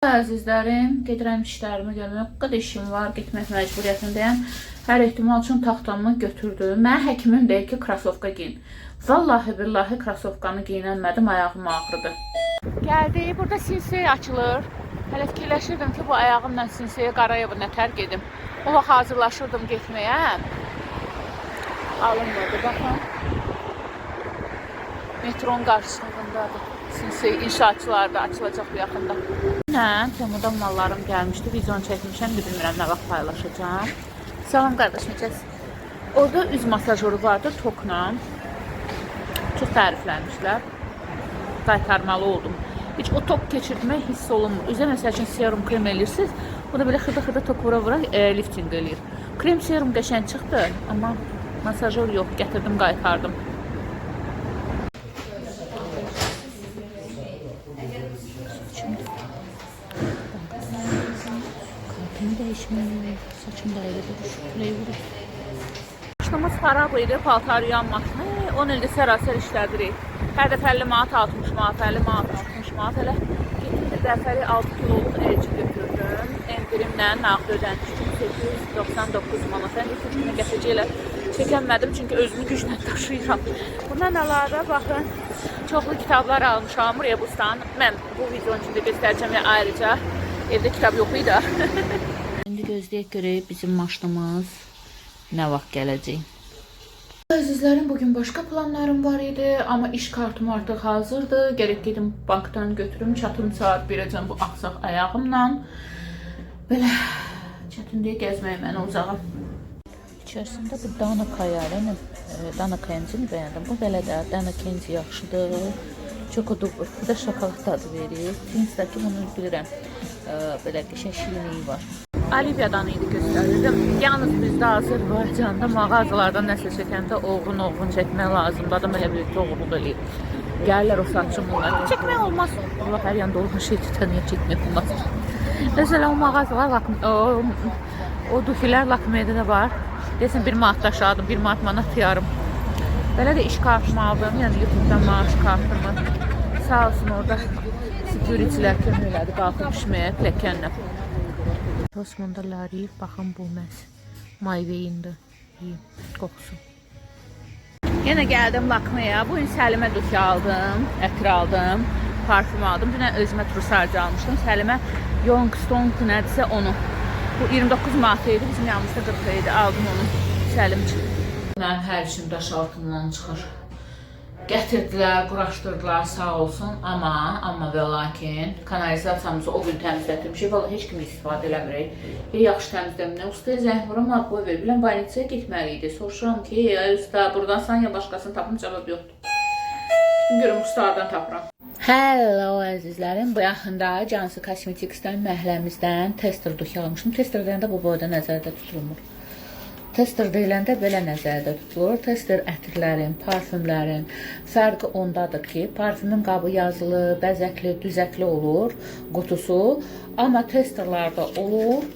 Əzizlərim, gedirəm işlərimi görmək. O qədər işim var, getmək məcburiyyətindəyəm. Hər ehtimal üçün taxtamı götürdüm. Mən həkimim deyir ki, krasovka giyin. Vallahi billahi krasovkanı giyinəmədim, ayağım ağrıdı. Gəldik, burada Sinsey açılır. Hələ fikirləşirdim ki, bu ayağımla Sinsey'e Qarayeva nətər gedim. O vaxt hazırlaşırdım getməyə. Alınmadı, baxın. Metronun qarşısındadır. Sinsey inşaatçılarda açılacaq bu yaxında. Temudan mallarım gəlmişdi. Videonu çəkmişəm. Bilmirəm nə vaxt paylaşacağım. Salam qardaş, necəsən? Orada üz masajoru vardı tokla. Çox təriflənmişlər. Qaytarmalı oldum. Heç o tok keçirmək hiss olunmur. Üzə məsəl üçün serum krem eləyirsiniz. O da belə xırda tok vura lifting eləyir. Krem serum qəşəng çıxdı. Amma masajor yox. Gətirdim, qaytardım. Saçım da elə durur, küləyi vurur. Maşınımız xarab idi, paltar yuyan maşını. 10 ildir sərasər işlədirik. Hər dəfə 50 manat, 60 manat, 50 manat, 60 manat. Elə getdim dəfəli 6 kiloluq elçi götürdüm. Endirimlə nağd ödəndik 899 manat. Mən ilk günə gətirəcək elə çəkənmədim, çünki özümü güclə daşıyıram. Bundan əlavə, baxın, çoxlu kitablar almışam Rebustan. Mən bu videonun içində göstərəcəm ya ayrıca. Evdə kitab yox idi. İndi gözləyək görək bizim maşınımız nə vaxt gələcək. Əzizlərim, bugün başqa planlarım var idi, amma iş kartım artıq hazırdır. Gərək gedim bankdan götürüm, çatım saat 1-əcən bu axsaq ayağımla. Belə çətinliyə gəzməyə mənə uzağım. İçərisində bu Dana Kayarın, Dana Kenzini bəyəndim. Bu belə də Dana Kenzi yaxşıdır. Çokodubur. Bu da şokolad tadı verir. Tinsdəki bunu bilirəm. Belə qəşəng şirinliyi var. Aliviyadan idi göstərirdim. Yalnız bizdə Azərbaycanda mağazalardan nəsə çəkəndə oğrun çəkmək lazımdır. Adam elə bir oğurluq eləyir. Gəlirlər o saçımlar. Çəkmək olmaz. Allah hər yanda olan şeyi tanıya çəkmək olmaz. Mesela o mağazalar, o dufilər Lakmeydə də var. Desin 1 manat aşağıdım, 1 manat yarım. Belə də iş kartımı aldım. Yəni YouTube'dan maaş kartımı. Sağ olsun orada security'lər kömək elədi. Qalxıb düşməyə pləkənlə. Osmanda Larif, baxın bu məhz Mayveyindir. Qoxusu. Yenə gəldim Lakmeya. Bu gün Səlimə duki aldım, ətir aldım, parfüm aldım. Dünən özümə trusarcı almışdım. Səlimə Youngstone nədirsə onu. Bu 29 manat idi, bizim yanımızda 40 idi. Aldım onu Səlim üçün. Mənim hər işim daş altından çıxır. Gətirdilər, quraşdırdılar, sağ olsun. Amma və lakin kanalizasiyamızı o gün təmizlətmişik. Vallahi heç kimi istifadə eləmirik. Yaxşı təmizlədim. Nə ustaya zəng vuram, boy ver. Bilən balinçaya getməli idi. Soruşuram ki, usta, buradan sən ya başqasını tapım, cavab yoxdur. Görüm ustalardan tapıram. Hello əzizlərim. Bu yaxında Cansu Cosmetics'dən məhləmizdən tester duki almışdım. Tester deyəndə bu boyda nəzərdə tutulmur. Tester deyiləndə belə nəzərdə tutulur. Tester ətirlərin, parfümlərin fərqi ondadır ki, parfümün qabı yazılı, bəzəkli, düzəkli olur, qutusu. Amma testerlarda olur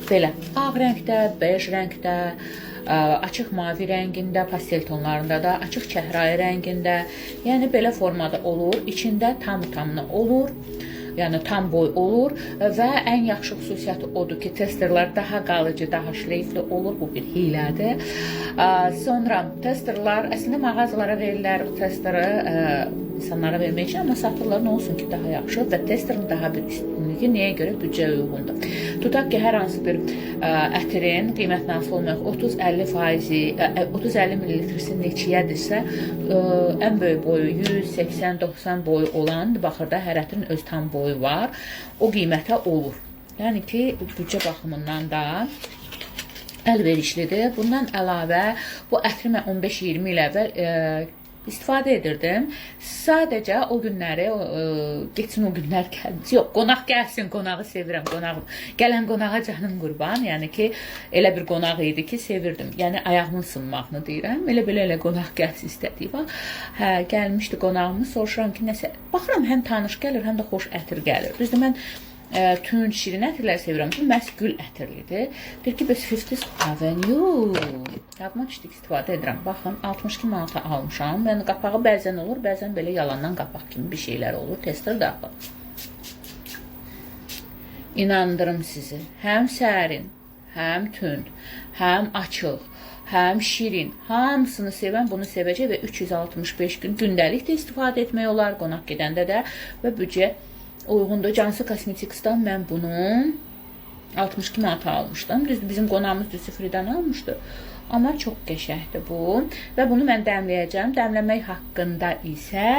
belə ağ rəngdə, bej rəngdə, açıq mavi rəngində, pastel tonlarında da, açıq çəhrayı rəngində, yəni belə formada olur. İçində tam-tamına olur. Yəni tam boy olur və ən yaxşı xüsusiyyəti odur ki, testerlər daha qalıcı, daha şleyfli olur. Bu bir hilədir. Sonra testerlər əslində mağazalara verirlər o testeri insanlara vermək üçün, amma satırlar nə olsun ki, daha yaxşı və testerin daha bir üstünlüyü nəyə görə büdcəyə uyğundur. Tutaq ki, hər hansı bir ətirin qiymətlə asılı olmayaq 30-50 mililitrisi neçəyədirsə, ən böyük boyu 100-80-90 boyu olan, baxır da hər ətirin öz tam boyu var, o qiymətə olur. Yəni ki, büdcə baxımından da əlverişlidir. Bundan əlavə, bu ətri mən 15-20 il əvvəl istifadə edirdim. Sadəcə o günləri, geçsin o günlər gəlmiş. Yox, qonaq gəlsin, qonağı sevirəm, qonağım. Gələn qonağa canım qurban. Yəni ki, elə bir qonaq idi ki, sevirdim. Yəni ayağımın sınmağını deyirəm. Elə qonaq gəlsin istədik. Hə, gəlmişdi qonağımız, soruşuram ki, nəsə, baxıram, həm tanış gəlir, həm də xoş ətir gəlir. Düzdür, mən tünd, şirin ətirlər sevirəm. Bu məhz gül ətirlidir. Deyir ki, biz 50th Avenue yadıma düşdük, istifadə edirəm. Baxın, 62 manata almışam. Yəni, qapağı bəzən olur, bəzən belə yalandan qapaq kimi bir şeylər olur. Tester daxil. İnandırım sizi. Həm sərin, həm tünd, həm açıq, həm şirin, hamısını sevən bunu sevəcək və 365 gün gündəlik də istifadə etmək olar, qonaq gedəndə də və büdcə uyğundur. Cansı Cosmetics'dan mən bunu 62 manata almışdım. Düzdür, bizim qonağımız Düsifridən almışdı. Amma çox qəşəngdir bu. Və bunu mən dəmləyəcəm. Dəmləmək haqqında isə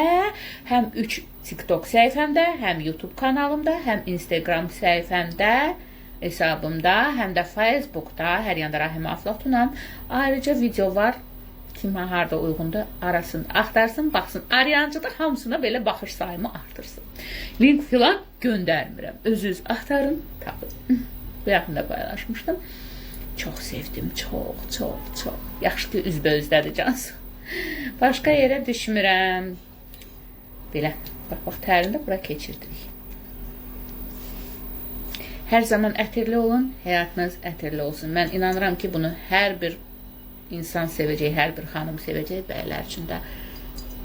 həm 3 TikTok səhifəmdə, həm YouTube kanalımda, həm Instagram səhifəmdə, hesabımda, həm də Facebookda, hər yanda Rahimə Aflatunam. Ayrıca video var. Kimə harda uyğundur, arasın, axtarsın, baxsın. Arayancıda hamısına belə baxış sayımı artırsın. Link filan göndərmirəm. Özünüz axtarın, tapın. Bu yaxında paylaşmışdım. Çox sevdim, çox. Yaxşı ki, üzbəüzdədir Cansu. Başqa yerə düşmürəm. Belə, bax, tərində bura keçirdirik. Hər zaman ətirli olun, həyatınız ətirli olsun. Mən inanıram ki, bunu hər bir insan sevəcək, hər bir xanım sevəcək, bəylər üçün də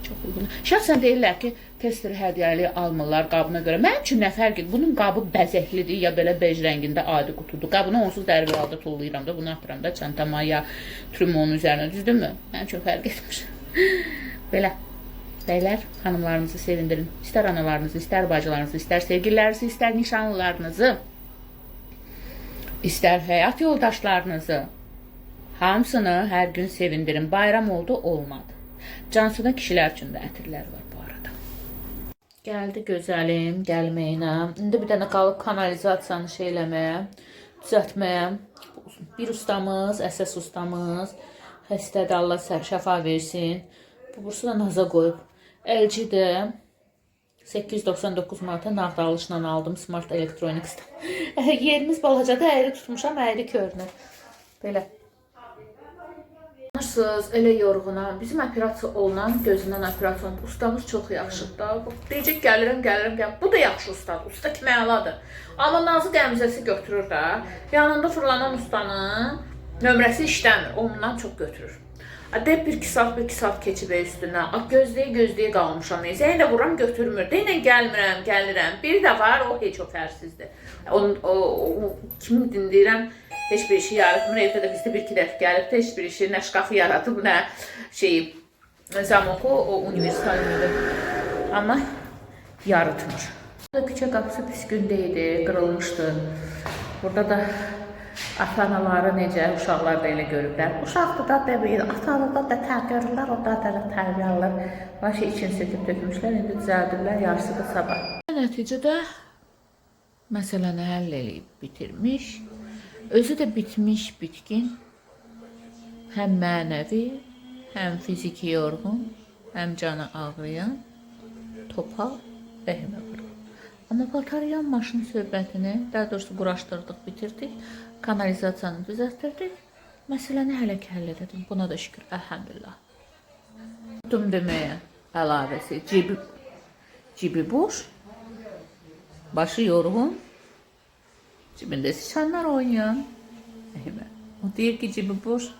çox uyğun. Şəxsən deyirlər ki, tester hədiyyəli almırlar qabına görə. Mənim üçün nə fərq edir? Bunun qabı bəzəklidir, ya belə bej rəngində adi qutudur. Qabını onsuz dərbi halda tullayıram da, bunu atıram da çantama ya trümonun üzərinə, düzdürmü? Mənim üçün fərq etmir. Belə, bəylər, xanımlarınızı sevindirin. İstər analarınızı, istər bacılarınızı, istər sevgililərinizi, istər nişanlılarınızı, istər həyat yoldaşlarınızı, hamısını hər gün sevindirin. Bayram oldu, olmadı. Cansuda kişilər üçün də ətirlər var bu arada. Gəldi gözəlim, gəlməyinə. İndi bir dənə qalıb kanalizasiyanı şeyləməyə, düzəltməyə. Bir ustamız, əsas ustamız, xəstədir, Allah şəfa versin. Bu bursu da naza qoyub. LG-də 899 manata nağdalışla aldım Smart Electronics'dan. Yerimiz balacadır, əyri tutmuşam, əyri körünür. Belə. Elə yorğunam. Bizim operasiya olunan, gözündən operasiya olunan ustamız çox yaxşıdır. Deyəcək, gəlirəm. Bu da yaxşı ustadır. Usta kimi əladır. Amma nazı qəmzəsi götürür da. Yanında fırlanan ustanın nömrəsi işləmir. Ondan çox götürür. Deyib 1-2 saat keçib üstündən. Gözləyə qalmışam. Zəynə vuram, götürmür. Deyinən gəlmirəm. Biri də var, o heç o fərsizdir. Kimi dinləyirəm, heç bir işi yaratmır. Evdə də bizdə 1-2 dəfə gəlib, heç bir işi, nə şkafı yaratıb, nə zamoku, o universitetlidir. Amma yaratmır. Küçə qapısı pis gündə idi, qırılmışdı. Burada da ata-anaları necə, uşaqlar da elə görürlər. Uşaqdır da dəbir, ata-analar da tərbiyyəlirlər, o da tərbiyə alır. Başı için söküb tökmüşlər, indi düzəldirlər, yarısı da sabah. Nəticədə məsələni həll edib bitirmiş. Özü də bitmiş, bitkin, həm mənəvi, həm fiziki yorğun, həm canı ağrıyan, topal, rəhimə vurur. Amma Paltaryan maşın söhbətini, daha doğrusu quraşdırdıq, bitirdik, kanalizasiyanı düzəltdirdik, məsələni hələ ki həll ededim, buna da şükür, əlhəmdülillah. Tutum deməyə əlavəsi, cibi boş, başı yorğun, cibində sıçanlar oynayan. O deyir ki, cibi boş.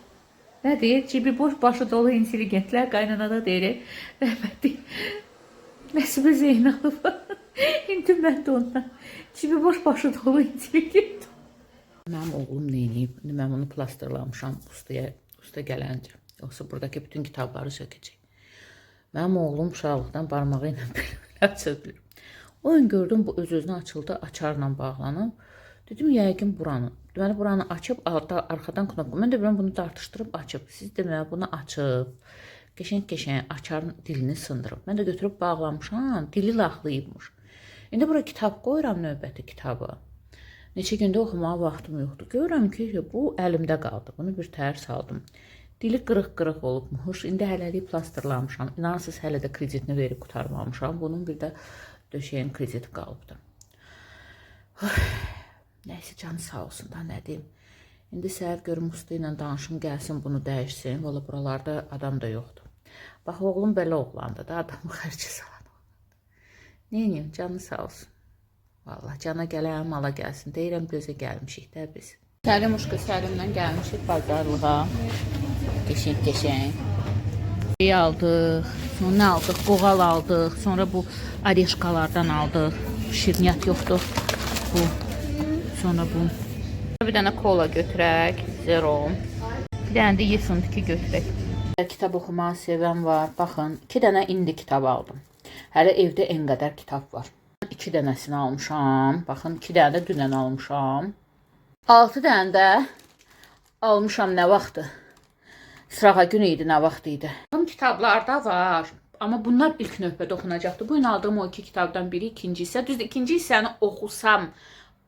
Nə deyir? Cibi boş, başı dolu intelligentlər qaynanada deyir. Rəhmətli Nəsibə Zeynalova. İndi mən də ondan. Cibi boş, başı dolu intelligent. Mənim oğlum neyniyib? Mən onu plastırlamışam usta gələncə. Yoxsa buradakı bütün kitabları sökəcək. Mənim oğlum uşaqlıqdan barmağı ilə belə çözülür. O gün gördüm, bu öz-özünə açıldı, açarla bağlanıb. Dedim, yəqin buranı. Deməli, buranı açıb, arxadan knopka. Mən də biləm, bunu dartışdırıb açıb. Siz deməli, bunu açıb, qəşəng açarın dilini sındırıb. Mən də götürüb bağlamışam, dili laxlayıbmış. İndi bura kitab qoyuram, növbəti kitabı. Neçə gündə oxumağa vaxtım yoxdur. Görürəm ki, bu əlimdə qaldı. Bunu bir təhər saldım. Dili qırıq-qırıq olubmuş. İndi hələlik plastırlamışam. İnanırsınız, hələ də kreditini verib qutarmamışam. Bunun bir də döşəyin krediti qalıbdır. Nəysə, canı sağ olsun da, nə deyim. İndi səhər görüm usta ilə danışım, gəlsin bunu dəyişsin. Valla buralarda adam da yoxdur. Bax, oğlum belə oğlandı da, adamı xərcə salan oğlandı. Neyim, canı sağ olsun. Valla cana gələn mala gəlsin. Deyirəm, gözə gəlmişik də biz. Səlim uşqa Səlimdən gəlmişik bazarlığa. Qəşəng. Bir aldıq, sonra nə aldıq? Qoğal aldıq, sonra bu areşkalardan aldıq. Şirniyyat yoxdur. Bu Sonra bu. Bir dənə kola götürək. Zero. Bir dənə də Yesin-2 götürək. Kitab oxumağı sevən var. Baxın, 2 dənə indi kitab aldım. Hələ evdə en qədər kitab var. 2 dənəsini almışam. Baxın, 2 dənə də dünən almışam. 6 dənə də almışam nə vaxtı? Sırağa gün idi, nə vaxt idi. Bu kitablarda var. Amma bunlar ilk növbədə oxunacaqdı. Bu gün aldığım o 2 kitabdan biri, ikinci hissə. Düzdür, ikinci hissəni oxusam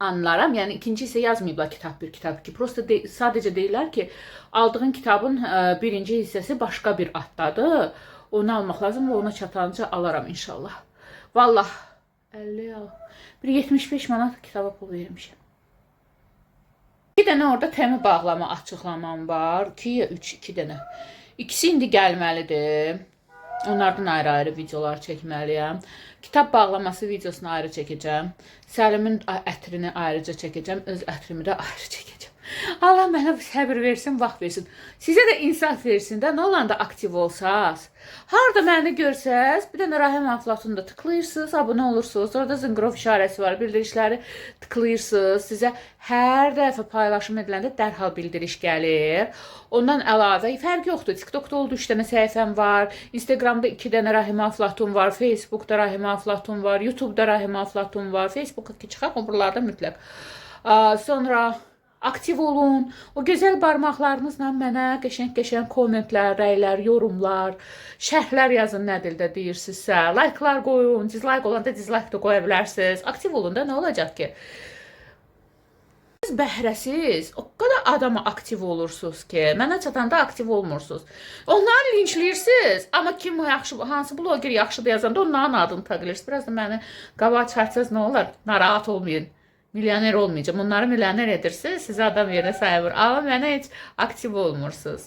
anlaram. Yəni ikinci hissə yazmayıblar kitab 1, kitab 2. Prosta sadəcə deyirlər ki, aldığın kitabın birinci hissəsi başqa bir addadır. Onu almaq lazım və ona çatanca alaram inşallah. Vallah 50 al. Bir 75 manat kitaba pul vermişəm. 2 dənə orada təmi bağlama açıqlamam var. 2 ya 3, 2 dənə. İkisi indi gəlməlidir. Onlardan ayrı-ayrı videolar çəkməliyəm. Kitab bağlaması videosunu ayrı çəkəcəm. Səlimin ətrini ayrıca çəkəcəm. Öz ətrimi də ayrı çəkəcəm. Allah mənə səbir versin, vaxt versin. Sizə də insaf versin də, nə olanda aktiv olsaz. Harada məni görsəz, bir dənə Rahim Aflatunu da tıklayırsınız, abunə olursunuz. Orada zınqrov işarəsi var, bildirişləri tıklayırsınız. Sizə hər dəfə paylaşım ediləndə dərhal bildiriş gəlir. Ondan əlavə, fərq yoxdur. TikTokda oldu 3 dənə səhifəm var. Instagramda 2 dənə Rahim Aflatun var. Facebookda Rahim Aflatun var. YouTube'da Rahim Aflatun var. Facebook'a çıxaq, o buralarda mütləq. Sonra aktiv olun. O gözəl barmaqlarınızla mənə qəşəng-qəşəng kommentlər, rəylər, yorumlar, şərhlər yazın nə dildə deyirsinizsə. Like'lar qoyun. Dislike olanda dislike da qoya bilərsiniz. Aktiv olun da nə olacaq ki? Siz bəhrəsiz, o qədər adama aktiv olursunuz ki, mənə çatanda aktiv olmursunuz. Onları linçləyirsiniz, amma kim yaxşı, hansı bloger yaxşıdır yazanda onların adını taqləyirsiniz. Biraz da məni qabağa çıxartsınız nə olar? Narahat olmayın. Milyoner olmayacağım. Onları milyoner edirsiniz, sizi adam yerine sayılır. Ama mənə heç aktiv olmursunuz.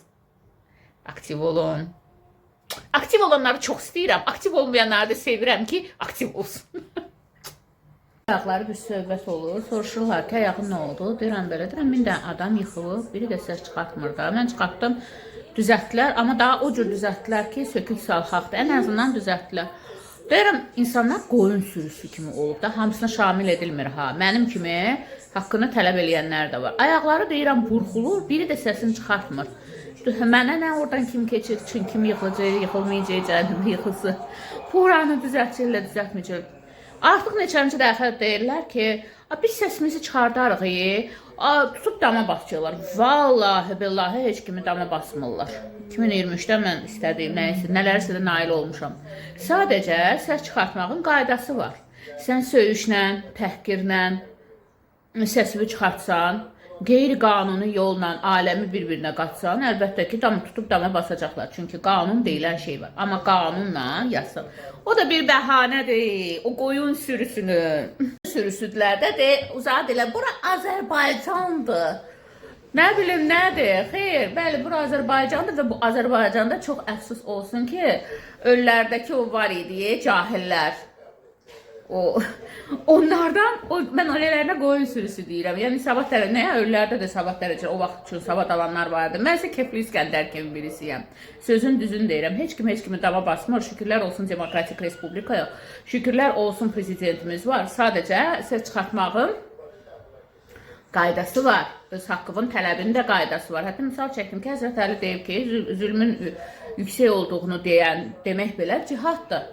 Aktiv olun. Aktiv olanları çox istəyirəm. Aktiv olmayanları da sevirəm ki, aktiv olsun. Ayaqları bir söhbət olur. Soruşurlar ki, ayağın nə oldu? Deyirəm belə, deyirəm, bir də adam yıxılıb, biri də səs çıxartmır da. Mən çıxartdım, düzəltdilər. Amma daha o cür düzəltdilər ki, sökük salxaqdır. Ən azından düzəltdilər. Deyirəm, insanlar qoyun sürüsü kimi olub da, hamısına şamil edilmir ha. Mənim kimi haqqını tələb eləyənlər də var. Ayaqları deyirəm burxulur, biri də səsini çıxartmır. Mənə nə oradan kim keçir, kim yıxılacaq, yıxılmayacaq, cəhənnəmə yıxılsın. Buranı düzəltçilə düzəltməyəcək. Artıq neçənci dəfə deyirlər ki, biz səsimizi çıxardarıq, tutub dama basacaqlar. Vallahi, billahi heç kimi dama basmırlar. 2023'də mən istədiyim nəyəsə, nələrsə də nail olmuşam. Sadəcə səs çıxartmağın qaydası var. Sən söyüşlə, təhqirlə səsini çıxartsan, qeyri-qanuni yolla aləmi bir-birinə qatsan, əlbəttə ki, tutub dama basacaqlar. Çünki qanun deyilən şey var. Amma qanunla yazsan. O da bir bəhanədir. O qoyun sürüsünün sürüsüdlərdə de, uzaq elə, bura Azərbaycandır. Nə bilim nədir? Xeyr, bəli, bura Azərbaycandır və bu Azərbaycanda çox əfsus olsun ki, ölülərdəki o var idi, cahillər. Onlardan, mən öylərinə qoyun sürüsü deyirəm. Yəni, Sabah dərəcə, nəyə? Ölülərdə də Sabah dərəcə, o vaxt üçün Sabah alanlar vardı. Mən isə Kefli İskəndər kimi birisiyəm. Sözün düzün deyirəm. Heç kimi dama basmır. Şükürlər olsun Demokratik Respublikaya. Şükürlər olsun prezidentimiz var. Sadəcə səs çıxartmağın qaydası var. Öz haqqının tələbinin də qaydası var. Hətta misal çəkdim ki, Həzrət Əli deyib ki, zülmün yüksək olduğunu demək belə cihaddır.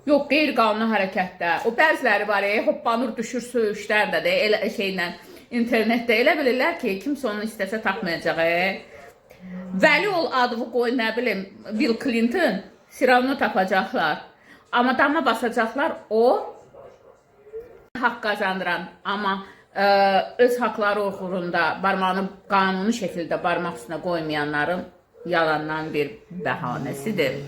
Yox, qeyri-qanuni hərəkətdə. O bəziləri var, hoppanır, düşür söyüşlərdə də, şeylə, internetdə elə bilirlər ki, kimsə onu istəsə tapmayacaq. Vəli ol adını qoy, nə bilim, Bill Clinton, Siravunu tapacaqlar. Amma dama basacaqlar, o haqq qazandıran. Amma öz haqları uğrunda barmağını qanuni şəkildə barmaq üstünə qoymayanların yalandan bir bəhanəsidir.